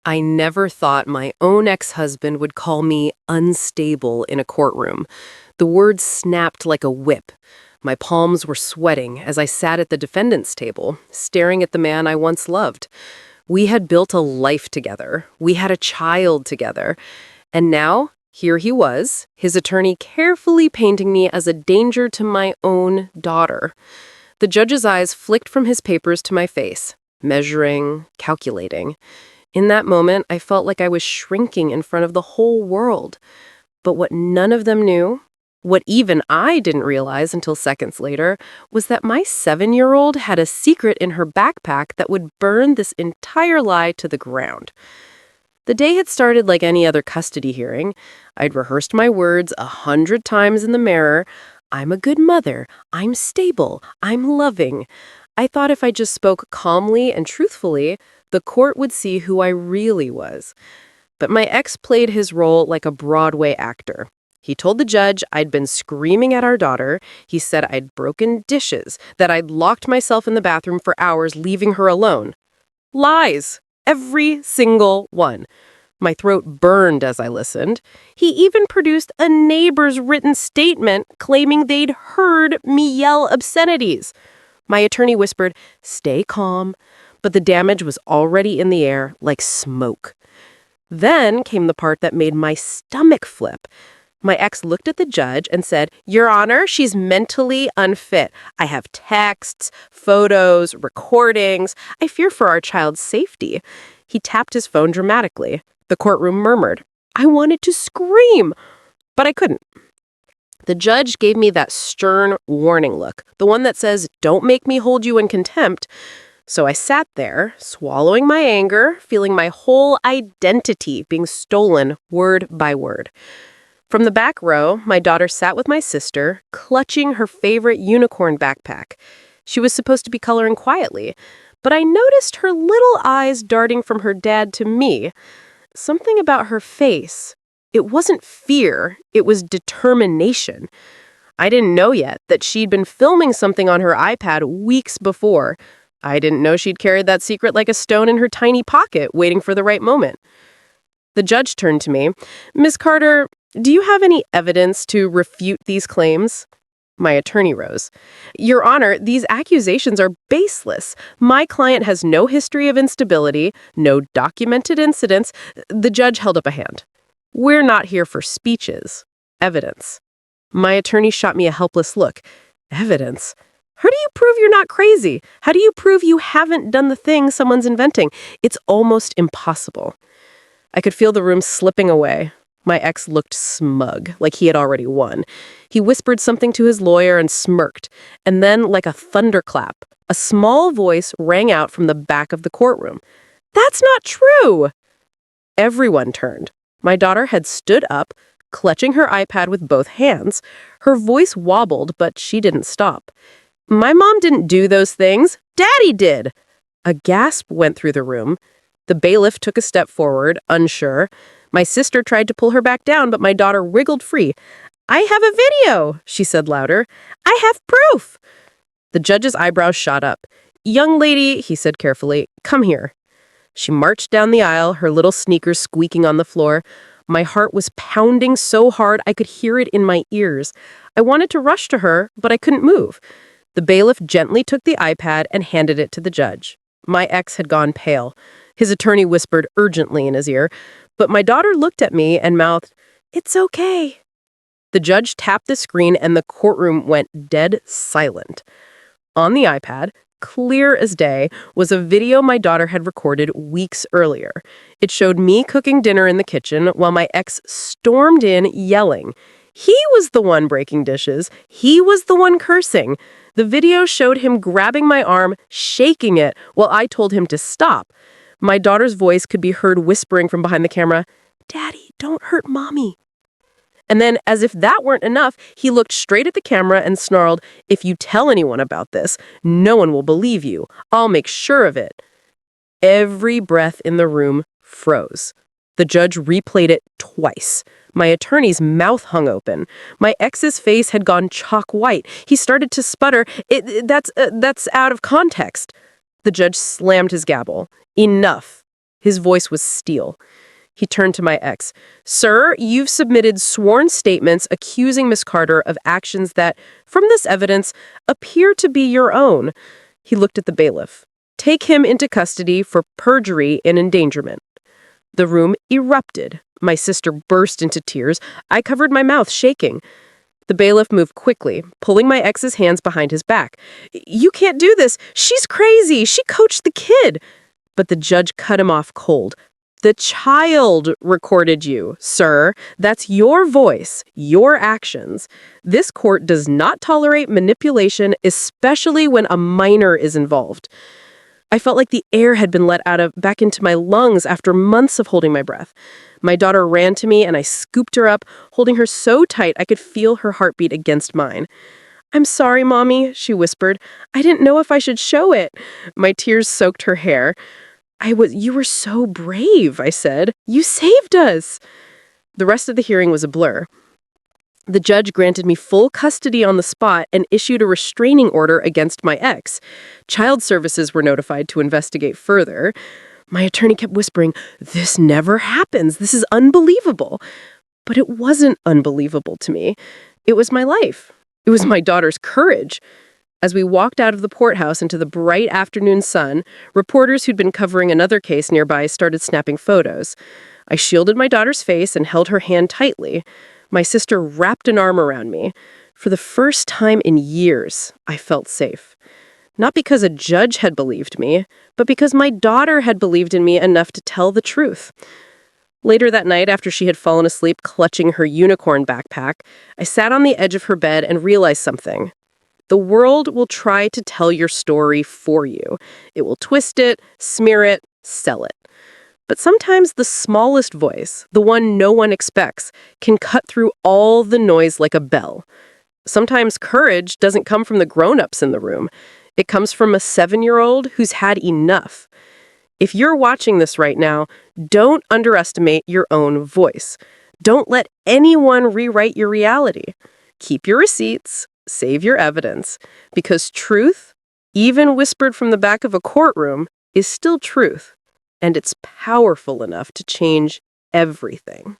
I never thought my own ex-husband would call me unstable in a courtroom. The word snapped like a whip. My palms were sweating as I sat at the defendant's table, staring at the man I once loved. We had built a life together. We had a child together. And now, here he was, his attorney carefully painting me as a danger to my own daughter. The judge's eyes flicked from his papers to my face, measuring, calculating. In that moment, I felt like I was shrinking in front of the whole world. But what none of them knew, what even I didn't realize until seconds later, was that my 7-year-old had a secret in her backpack that would burn this entire lie to the ground. The day had started like any other custody hearing. I'd rehearsed my words 100 times in the mirror. I'm a good mother. I'm stable. I'm loving. I thought if I just spoke calmly and truthfully, the court would see who I really was. But my ex played his role like a Broadway actor. He told the judge I'd been screaming at our daughter. He said I'd broken dishes, that I'd locked myself in the bathroom for hours, leaving her alone. Lies. Every single one. My throat burned as I listened. He even produced a neighbor's written statement claiming they'd heard me yell obscenities. My attorney whispered, "Stay calm," but the damage was already in the air like smoke. Then came the part that made my stomach flip. My ex looked at the judge and said, "Your Honor, she's mentally unfit. I have texts, photos, recordings. I fear for our child's safety." He tapped his phone dramatically. The courtroom murmured. I wanted to scream, but I couldn't. The judge gave me that stern warning look, the one that says, "Don't make me hold you in contempt." So I sat there, swallowing my anger, feeling my whole identity being stolen word by word. From the back row, my daughter sat with my sister, clutching her favorite unicorn backpack. She was supposed to be coloring quietly, but I noticed her little eyes darting from her dad to me. Something about her face. It wasn't fear, it was determination. I didn't know yet that she'd been filming something on her iPad weeks before. I didn't know she'd carried that secret like a stone in her tiny pocket, waiting for the right moment. The judge turned to me. "Ms. Carter, do you have any evidence to refute these claims?" My attorney rose. "Your Honor, these accusations are baseless. My client has no history of instability, no documented incidents." The judge held up a hand. "We're not here for speeches. Evidence." My attorney shot me a helpless look. Evidence? How do you prove you're not crazy? How do you prove you haven't done the thing someone's inventing? It's almost impossible. I could feel the room slipping away. My ex looked smug, like he had already won. He whispered something to his lawyer and smirked. And then, like a thunderclap, a small voice rang out from the back of the courtroom. "That's not true!" Everyone turned. My daughter had stood up, clutching her iPad with both hands. Her voice wobbled, but she didn't stop. "My mom didn't do those things. Daddy did!" A gasp went through the room. The bailiff took a step forward, unsure. My sister tried to pull her back down, but my daughter wriggled free. "I have a video," she said louder. "I have proof." The judge's eyebrows shot up. "Young lady," he said carefully, "come here." She marched down the aisle, her little sneakers squeaking on the floor. My heart was pounding so hard I could hear it in my ears. I wanted to rush to her, but I couldn't move. The bailiff gently took the iPad and handed it to the judge. My ex had gone pale. His attorney whispered urgently in his ear, but my daughter looked at me and mouthed, "It's okay." The judge tapped the screen and the courtroom went dead silent. On the iPad, clear as day, was a video my daughter had recorded weeks earlier. It showed me cooking dinner in the kitchen while my ex stormed in yelling. He was the one breaking dishes. He was the one cursing. The video showed him grabbing my arm, shaking it, while I told him to stop. My daughter's voice could be heard whispering from behind the camera, "Daddy, don't hurt Mommy." And then, as if that weren't enough, he looked straight at the camera and snarled, "If you tell anyone about this, no one will believe you. I'll make sure of it." Every breath in the room froze. The judge replayed it twice. My attorney's mouth hung open. My ex's face had gone chalk white. He started to sputter. That's out of context." The judge slammed his gavel. "Enough. His voice was steel. He turned to my ex. "Sir, you've submitted sworn statements accusing Miss Carter of actions that, from this evidence, appear to be your own." He looked at the bailiff. "Take him into custody for perjury and endangerment." The room erupted. My sister burst into tears. I covered my mouth, shaking. The bailiff moved quickly, pulling my ex's hands behind his back. "You can't do this. She's crazy. She coached the kid." But the judge cut him off cold. "The child recorded you, sir. That's your voice, your actions. This court does not tolerate manipulation, especially when a minor is involved." I felt like the air had been let back into my lungs after months of holding my breath. My daughter ran to me and I scooped her up, holding her so tight I could feel her heartbeat against mine. "I'm sorry, Mommy," she whispered. "I didn't know if I should show it." My tears soaked her hair. "You were so brave," I said. "You saved us." The rest of the hearing was a blur. The judge granted me full custody on the spot and issued a restraining order against my ex. Child services were notified to investigate further. My attorney kept whispering, "This never happens. This is unbelievable." But it wasn't unbelievable to me. It was my life. It was my daughter's courage. As we walked out of the courthouse into the bright afternoon sun, reporters who'd been covering another case nearby started snapping photos. I shielded my daughter's face and held her hand tightly. My sister wrapped an arm around me. For the first time in years, I felt safe. Not because a judge had believed me, but because my daughter had believed in me enough to tell the truth. Later that night, after she had fallen asleep clutching her unicorn backpack, I sat on the edge of her bed and realized something. The world will try to tell your story for you. It will twist it, smear it, sell it. But sometimes the smallest voice, the one no one expects, can cut through all the noise like a bell. Sometimes courage doesn't come from the grown-ups in the room. It comes from a 7-year-old who's had enough. If you're watching this right now, don't underestimate your own voice. Don't let anyone rewrite your reality. Keep your receipts, save your evidence, because truth, even whispered from the back of a courtroom, is still truth. And it's powerful enough to change everything.